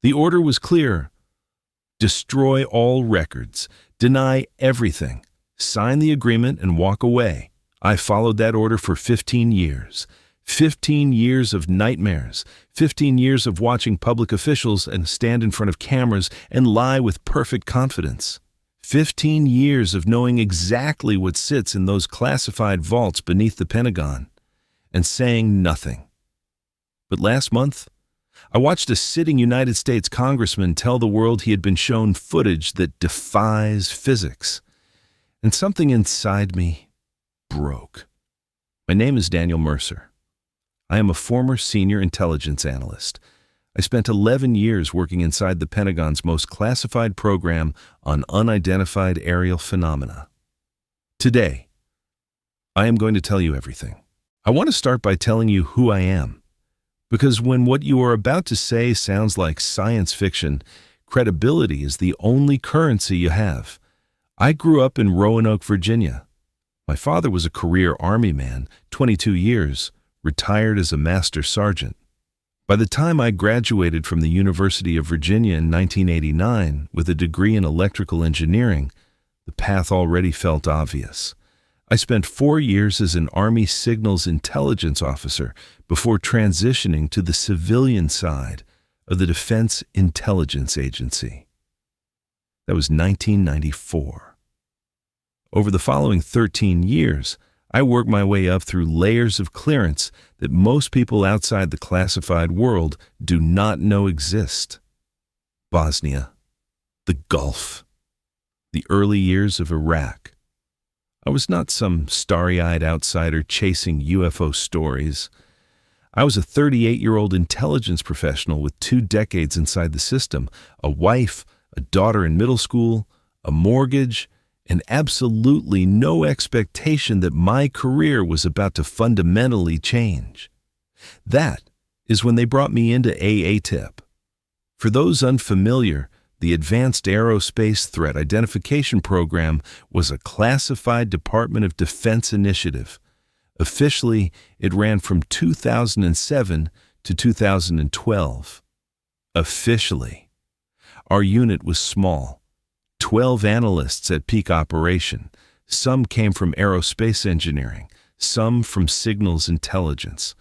The order was clear: destroy all records, deny everything, sign the agreement and walk away. I followed that order for 15 years. 15 years of nightmares, 15 years of watching public officials and stand in front of cameras and lie with perfect confidence. 15 years of knowing exactly what sits in those classified vaults beneath the Pentagon and saying nothing. But last month, I watched a sitting United States congressman tell the world he had been shown footage that defies physics, and something inside me broke. My name is Daniel Mercer. I am a former senior intelligence analyst. I spent 11 years working inside the Pentagon's most classified program on unidentified aerial phenomena. Today, I am going to tell you everything. I want to start by telling you who I am, because when what you are about to say sounds like science fiction, credibility is the only currency you have. I grew up in Roanoke, Virginia. My father was a career Army man, 22 years, retired as a master sergeant. By the time I graduated from the University of Virginia in 1989 with a degree in electrical engineering, the path already felt obvious. I spent 4 years as an Army signals intelligence officer before transitioning to the civilian side of the Defense Intelligence Agency. That was 1994. Over the following 13 years, I worked my way up through layers of clearance that most people outside the classified world do not know exist. Bosnia, the Gulf, the early years of Iraq. I was not some starry-eyed outsider chasing UFO stories. I was a 38-year-old intelligence professional with 2 decades inside the system, a wife, a daughter in middle school, a mortgage, and absolutely no expectation that my career was about to fundamentally change. That is when they brought me into AATIP. For those unfamiliar, the Advanced Aerospace Threat Identification Program was a classified Department of Defense initiative. Officially, it ran from 2007 to 2012. Officially, our unit was small. 12 analysts at peak operation. Some came from aerospace engineering, some from signals intelligence.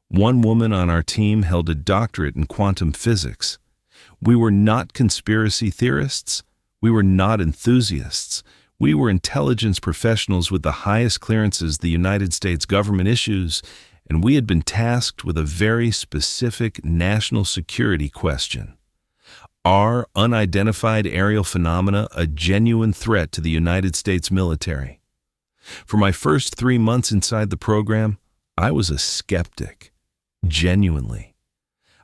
One woman on our team held a doctorate in quantum physics. We were not conspiracy theorists. We were not enthusiasts. We were intelligence professionals with the highest clearances the United States government issues, and we had been tasked with a very specific national security question. Are unidentified aerial phenomena a genuine threat to the United States military? For my first 3 months inside the program, I was a skeptic. Genuinely.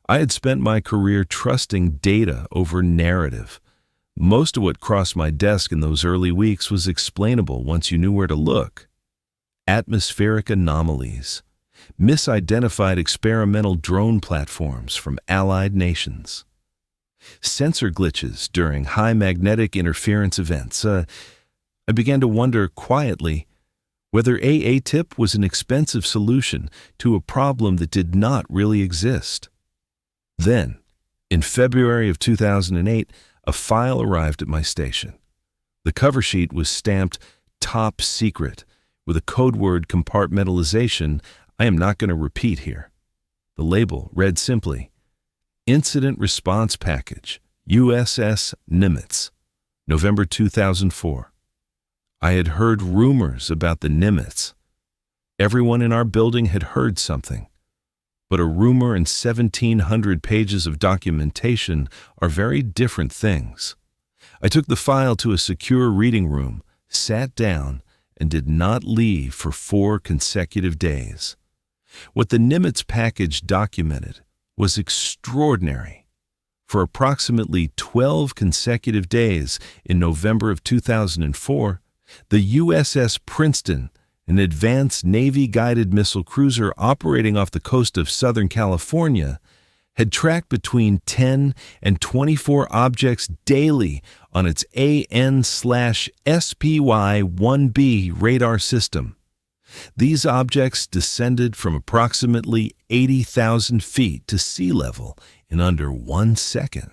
I had spent my career trusting data over narrative. Most of what crossed my desk in those early weeks was explainable once you knew where to look. Atmospheric anomalies, misidentified experimental drone platforms from allied nations, sensor glitches during high magnetic interference events. I began to wonder quietly whether AATIP was an expensive solution to a problem that did not really exist. Then, in February of 2008, a file arrived at my station. The cover sheet was stamped "Top Secret" with a code word compartmentalization I am not going to repeat here. The label read simply, Incident Response Package, USS Nimitz, November 2004. I had heard rumors about the Nimitz. Everyone in our building had heard something. But a rumor and 1,700 pages of documentation are very different things. I took the file to a secure reading room, sat down, and did not leave for 4 consecutive days. What the Nimitz package documented was extraordinary. For approximately 12 consecutive days in November of 2004, the USS Princeton, an advanced Navy-guided missile cruiser operating off the coast of Southern California, had tracked between 10 and 24 objects daily on its AN/SPY-1B radar system. These objects descended from approximately 80,000 feet to sea level in under 1 second.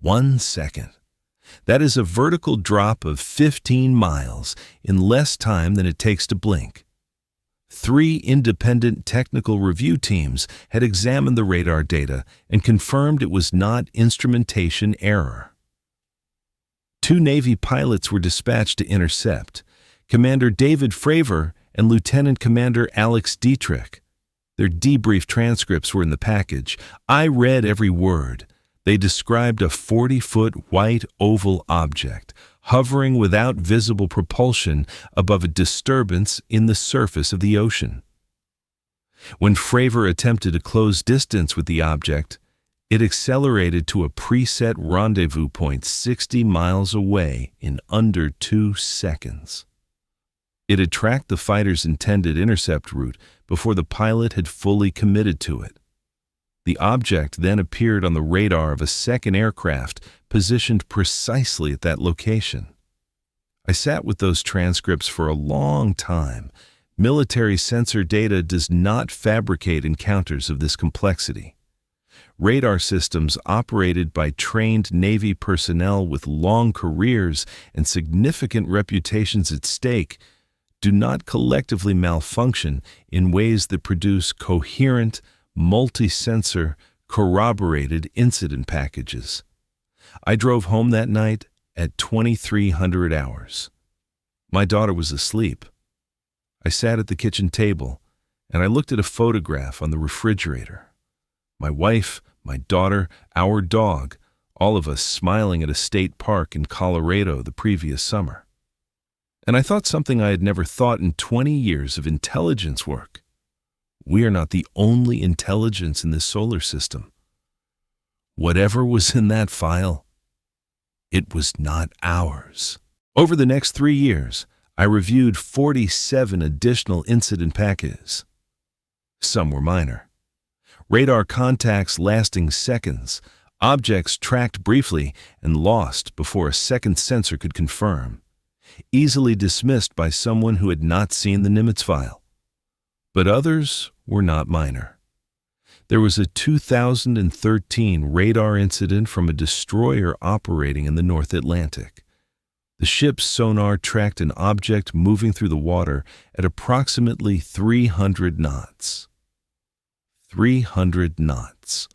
1 second. That is a vertical drop of 15 miles in less time than it takes to blink. 3 independent technical review teams had examined the radar data and confirmed it was not instrumentation error. 2 Navy pilots were dispatched to intercept, Commander David Fravor and Lieutenant Commander Alex Dietrich. Their debrief transcripts were in the package. I read every word. They described a 40-foot white oval object hovering without visible propulsion above a disturbance in the surface of the ocean. When Fravor attempted to close distance with the object, it accelerated to a preset rendezvous point 60 miles away in under 2 seconds. It had tracked the fighter's intended intercept route before the pilot had fully committed to it. The object then appeared on the radar of a second aircraft positioned precisely at that location. I sat with those transcripts for a long time. Military sensor data does not fabricate encounters of this complexity. Radar systems operated by trained Navy personnel with long careers and significant reputations at stake do not collectively malfunction in ways that produce coherent, multi-sensor, corroborated incident packages. I drove home that night at 2300 hours. My daughter was asleep. I sat at the kitchen table and I looked at a photograph on the refrigerator. My wife, my daughter, our dog, all of us smiling at a state park in Colorado the previous summer. And I thought something I had never thought in 20 years of intelligence work. We are not the only intelligence in this solar system. Whatever was in that file, it was not ours. Over the next 3 years, I reviewed 47 additional incident packages. Some were minor. Radar contacts lasting seconds, objects tracked briefly and lost before a second sensor could confirm, easily dismissed by someone who had not seen the Nimitz file. But others were not minor. There was a 2013 radar incident from a destroyer operating in the North Atlantic. The ship's sonar tracked an object moving through the water at approximately 300 knots. 300 knots.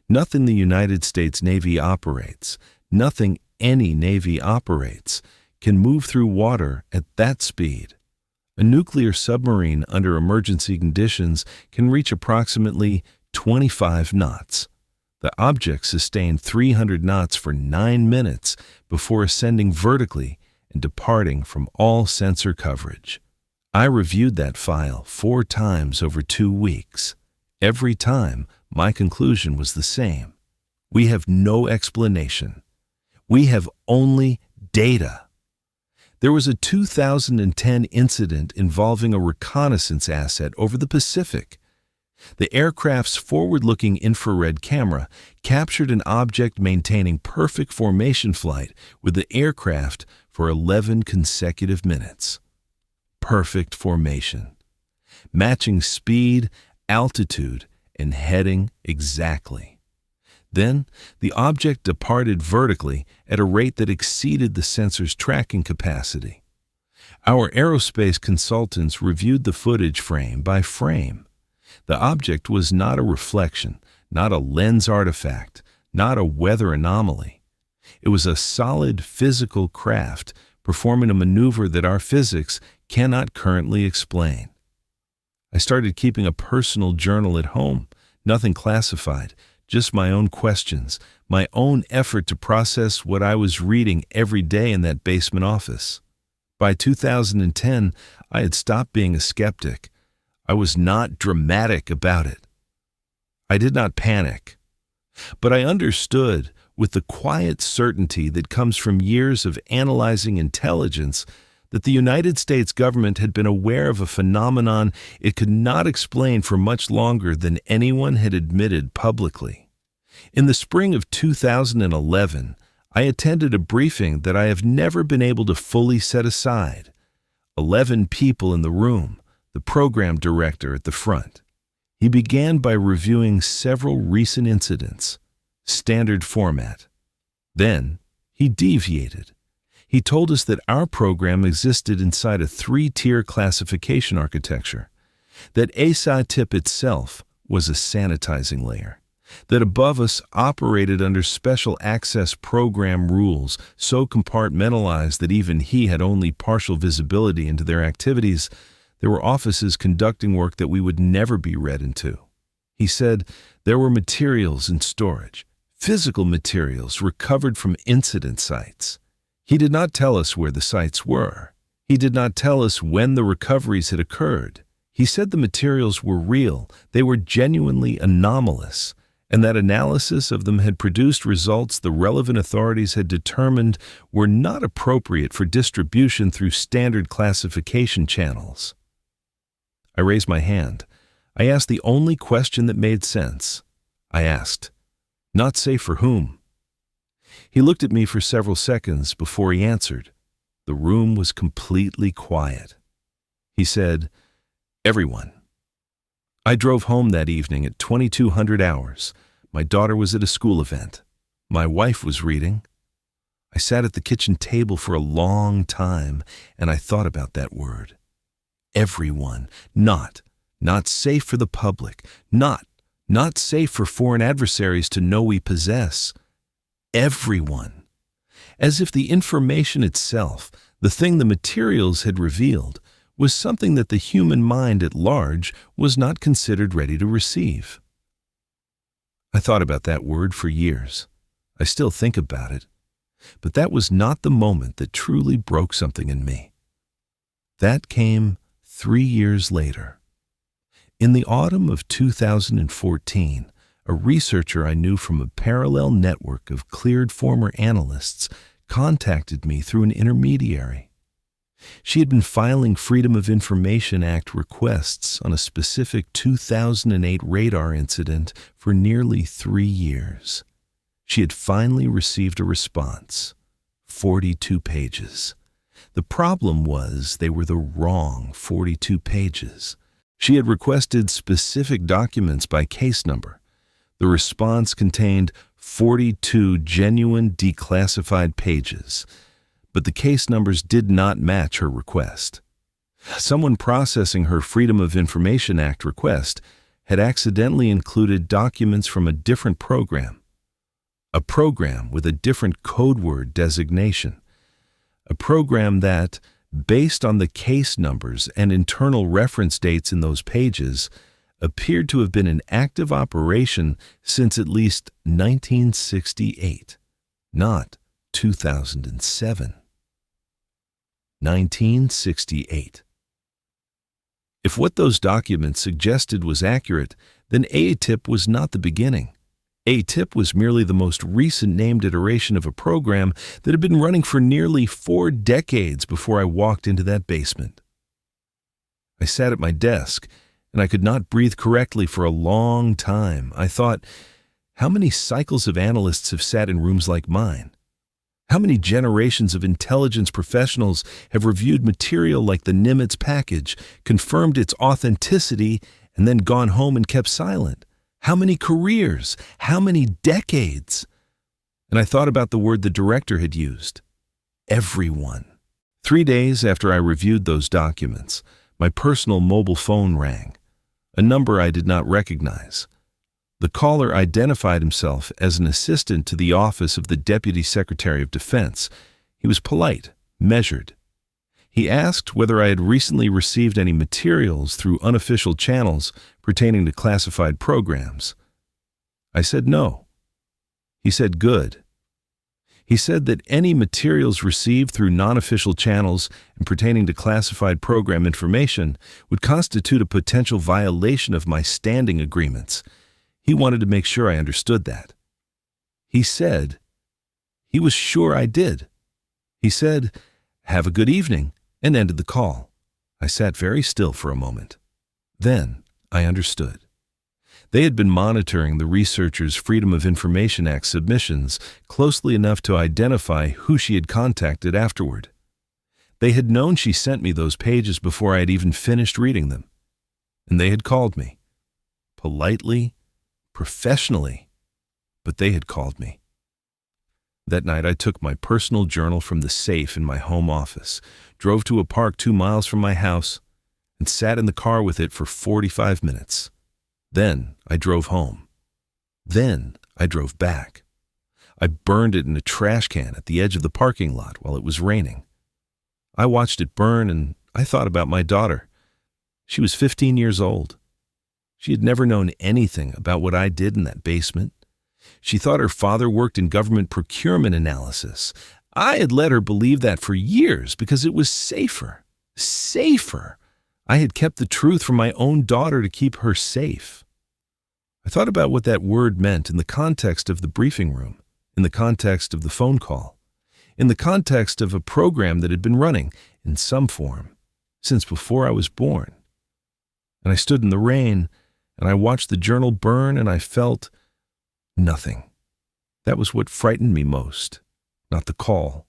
Nothing the United States Navy operates, nothing any Navy operates, can move through water at that speed. A nuclear submarine under emergency conditions can reach approximately 25 knots. The object sustained 300 knots for 9 minutes before ascending vertically and departing from all sensor coverage. I reviewed that file 4 times over 2 weeks. Every time, my conclusion was the same. We have no explanation. We have only data. There was a 2010 incident involving a reconnaissance asset over the Pacific. The aircraft's forward-looking infrared camera captured an object maintaining perfect formation flight with the aircraft for 11 consecutive minutes. Perfect formation. Matching speed, altitude, and heading exactly. Then, the object departed vertically at a rate that exceeded the sensor's tracking capacity. Our aerospace consultants reviewed the footage frame by frame. The object was not a reflection, not a lens artifact, not a weather anomaly. It was a solid physical craft performing a maneuver that our physics cannot currently explain. I started keeping a personal journal at home, nothing classified, just my own questions, my own effort to process what I was reading every day in that basement office. By 2010, I had stopped being a skeptic. I was not dramatic about it. I did not panic. But I understood, with the quiet certainty that comes from years of analyzing intelligence, that the United States government had been aware of a phenomenon it could not explain for much longer than anyone had admitted publicly. In the spring of 2011, I attended a briefing that I have never been able to fully set aside. 11 people in the room, the program director at the front. He began by reviewing several recent incidents. Standard format. Then he deviated. He told us that our program existed inside a 3-tier classification architecture, that ASI-TIP itself was a sanitizing layer, that above us operated under special access program rules so compartmentalized that even he had only partial visibility into their activities. There were offices conducting work that we would never be read into. He said there were materials in storage, physical materials recovered from incident sites. He did not tell us where the sites were. He did not tell us when the recoveries had occurred. He said the materials were real, they were genuinely anomalous, and that analysis of them had produced results the relevant authorities had determined were not appropriate for distribution through standard classification channels. I raised my hand. I asked the only question that made sense. I asked, "Not safe for whom?" He looked at me for several seconds before he answered. The room was completely quiet. He said, "Everyone." I drove home that evening at 2200 hours. My daughter was at a school event. My wife was reading. I sat at the kitchen table for a long time, and I thought about that word. Everyone. Not safe for the public. Not safe for foreign adversaries to know we possess. Everyone. As if the information itself, the thing the materials had revealed, was something that the human mind at large was not considered ready to receive. I thought about that word for years. I still think about it. But that was not the moment that truly broke something in me. That came 3 years later. In the autumn of 2014, a researcher I knew from a parallel network of cleared former analysts contacted me through an intermediary. She had been filing Freedom of Information Act requests on a specific 2008 radar incident for nearly 3 years. She had finally received a response, 42 pages. The problem was they were the wrong 42 pages. She had requested specific documents by case number. The response contained 42 genuine declassified pages, but the case numbers did not match her request. Someone processing her Freedom of Information Act request had accidentally included documents from a different program, a program with a different code word designation, a program that, based on the case numbers and internal reference dates in those pages, appeared to have been in active operation since at least 1968, not 2007. 1968. If what those documents suggested was accurate, then ATIP was not the beginning. ATIP was merely the most recent named iteration of a program that had been running for nearly 4 decades before I walked into that basement. I sat at my desk, and I could not breathe correctly for a long time. I thought, how many cycles of analysts have sat in rooms like mine? How many generations of intelligence professionals have reviewed material like the Nimitz package, confirmed its authenticity, and then gone home and kept silent? How many careers? How many decades? And I thought about the word the director had used. Everyone. 3 days after I reviewed those documents, my personal mobile phone rang, a number I did not recognize. The caller identified himself as an assistant to the office of the Deputy Secretary of Defense. He was polite, measured. He asked whether I had recently received any materials through unofficial channels pertaining to classified programs. I said no. He said good. He said that any materials received through non-official channels and pertaining to classified program information would constitute a potential violation of my standing agreements. He wanted to make sure I understood that. He said he was sure I did. He said, "Have a good evening," and ended the call. I sat very still for a moment. Then I understood. They had been monitoring the researcher's Freedom of Information Act submissions closely enough to identify who she had contacted afterward. They had known she sent me those pages before I had even finished reading them. And they had called me. Politely, professionally, but they had called me. That night, I took my personal journal from the safe in my home office, drove to a park 2 miles from my house, and sat in the car with it for 45 minutes. Then I drove home. Then I drove back. I burned it in a trash can at the edge of the parking lot while it was raining. I watched it burn and I thought about my daughter. She was 15 years old. She had never known anything about what I did in that basement. She thought her father worked in government procurement analysis. I had let her believe that for years because it was safer. Safer. I had kept the truth from my own daughter to keep her safe. I thought about what that word meant in the context of the briefing room, in the context of the phone call, in the context of a program that had been running in some form since before I was born. And I stood in the rain and I watched the journal burn and I felt nothing. That was what frightened me most. Not the call,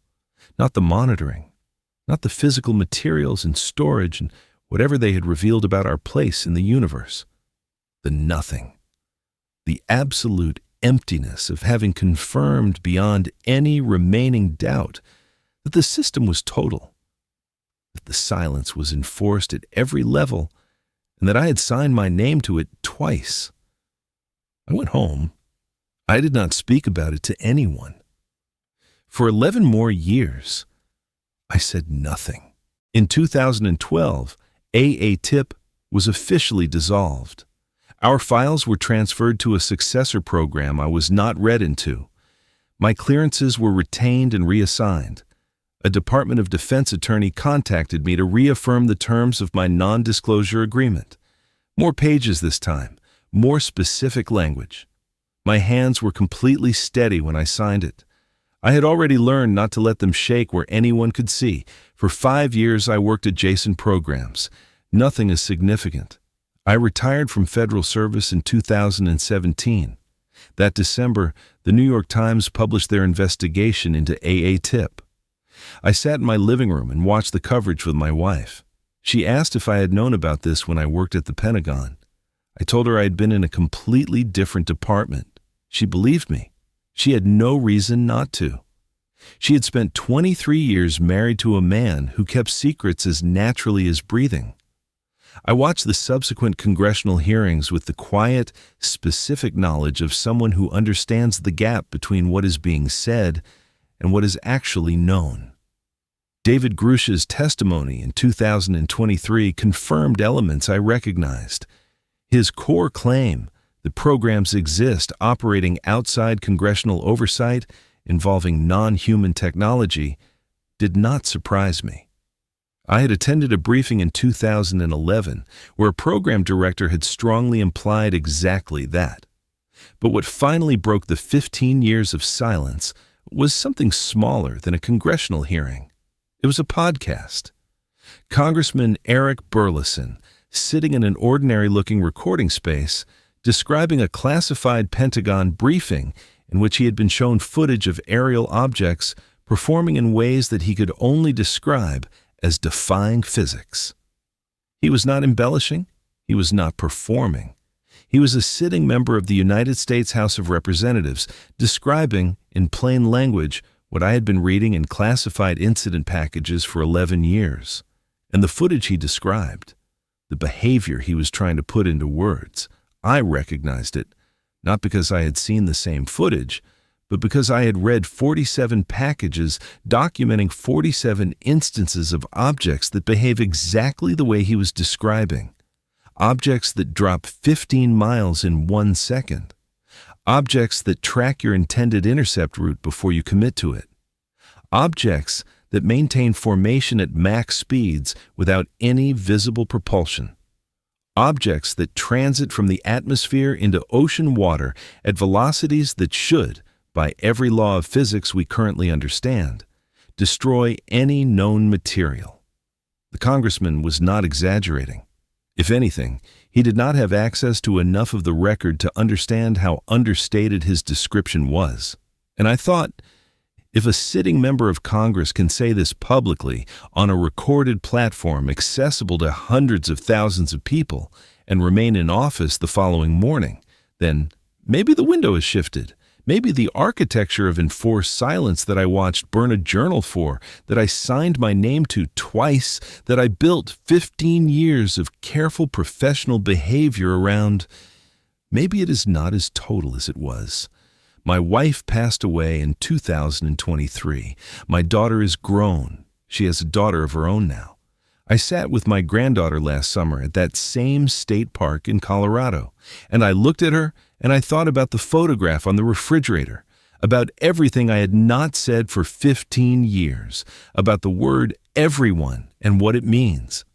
not the monitoring, not the physical materials and storage and whatever they had revealed about our place in the universe. The nothing. The absolute emptiness of having confirmed beyond any remaining doubt that the system was total, that the silence was enforced at every level, and that I had signed my name to it twice. I went home. I did not speak about it to anyone. For 11 more years, I said nothing. In 2012, AATIP was officially dissolved. Our files were transferred to a successor program I was not read into. My clearances were retained and reassigned. A Department of Defense attorney contacted me to reaffirm the terms of my non-disclosure agreement. More pages this time, more specific language. My hands were completely steady when I signed it. I had already learned not to let them shake where anyone could see. For 5 years, I worked adjacent programs. Nothing is significant. I retired from federal service in 2017. That December, the New York Times published their investigation into AATIP. I sat in my living room and watched the coverage with my wife. She asked if I had known about this when I worked at the Pentagon. I told her I had been in a completely different department. She believed me. She had no reason not to. She had spent 23 years married to a man who kept secrets as naturally as breathing. I watched the subsequent congressional hearings with the quiet, specific knowledge of someone who understands the gap between what is being said and what is actually known. David Grush's testimony in 2023 confirmed elements I recognized. His core claim that programs exist operating outside congressional oversight involving non-human technology did not surprise me. I had attended a briefing in 2011 where a program director had strongly implied exactly that. But what finally broke the 15 years of silence was something smaller than a congressional hearing. It was a podcast. Congressman Eric Burleson, sitting in an ordinary-looking recording space, describing a classified Pentagon briefing in which he had been shown footage of aerial objects performing in ways that he could only describe as defying physics. He was not embellishing. He was not performing. He was a sitting member of the United States House of Representatives describing, in plain language, what I had been reading in classified incident packages for 11 years. And the footage he described, the behavior he was trying to put into words, I recognized it, not because I had seen the same footage, but because I had read 47 packages documenting 47 instances of objects that behave exactly the way he was describing. Objects that drop 15 miles in 1 second. Objects that track your intended intercept route before you commit to it. Objects that maintain formation at max speeds without any visible propulsion. Objects that transit from the atmosphere into ocean water at velocities that should, by every law of physics we currently understand, destroy any known material. The congressman was not exaggerating. If anything, he did not have access to enough of the record to understand how understated his description was. And I thought, if a sitting member of Congress can say this publicly on a recorded platform accessible to hundreds of thousands of people and remain in office the following morning, then maybe the window has shifted. Maybe the architecture of enforced silence that I watched burn a journal for, that I signed my name to twice, that I built 15 years of careful professional behavior around. Maybe it is not as total as it was. My wife passed away in 2023. My daughter is grown. She has a daughter of her own now. I sat with my granddaughter last summer at that same state park in Colorado, and I looked at her and I thought about the photograph on the refrigerator, about everything I had not said for 15 years, about the word everyone and what it means.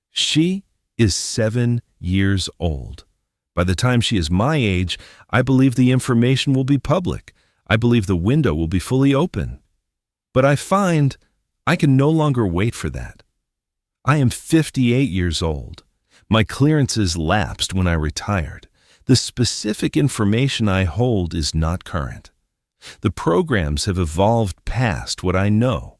She is 7 years old. By the time she is my age, I believe the information will be public. I believe the window will be fully open. But I find I can no longer wait for that. I am 58 years old. My clearances lapsed when I retired. The specific information I hold is not current. The programs have evolved past what I know,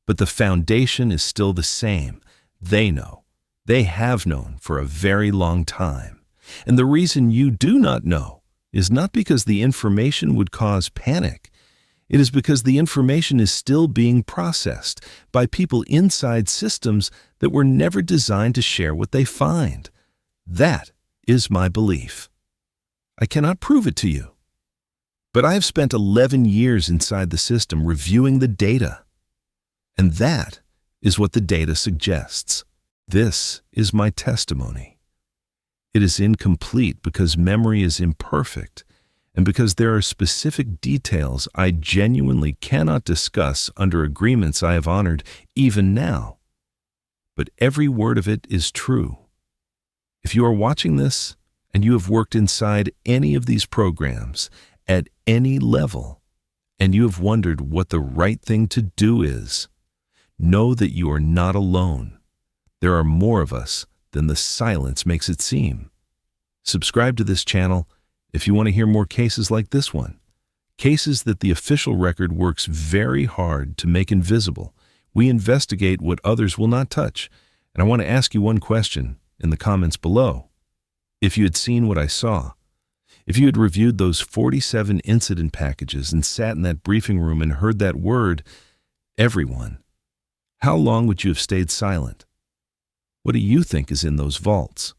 but the foundation is still the same. They know. They have known for a very long time. And the reason you do not know is not because the information would cause panic. It is because the information is still being processed by people inside systems that were never designed to share what they find. That is my belief. I cannot prove it to you. But I have spent 11 years inside the system reviewing the data. And that is what the data suggests. This is my testimony. It is incomplete because memory is imperfect, and because there are specific details I genuinely cannot discuss under agreements I have honored even now. But every word of it is true. If you are watching this and you have worked inside any of these programs at any level, and you have wondered what the right thing to do is, know that you are not alone. There are more of us than the silence makes it seem. Subscribe to this channel if you want to hear more cases like this one. Cases that the official record works very hard to make invisible. We investigate what others will not touch. And I want to ask you one question in the comments below. If you had seen what I saw, if you had reviewed those 47 incident packages and sat in that briefing room and heard that word, everyone, how long would you have stayed silent? What do you think is in those vaults?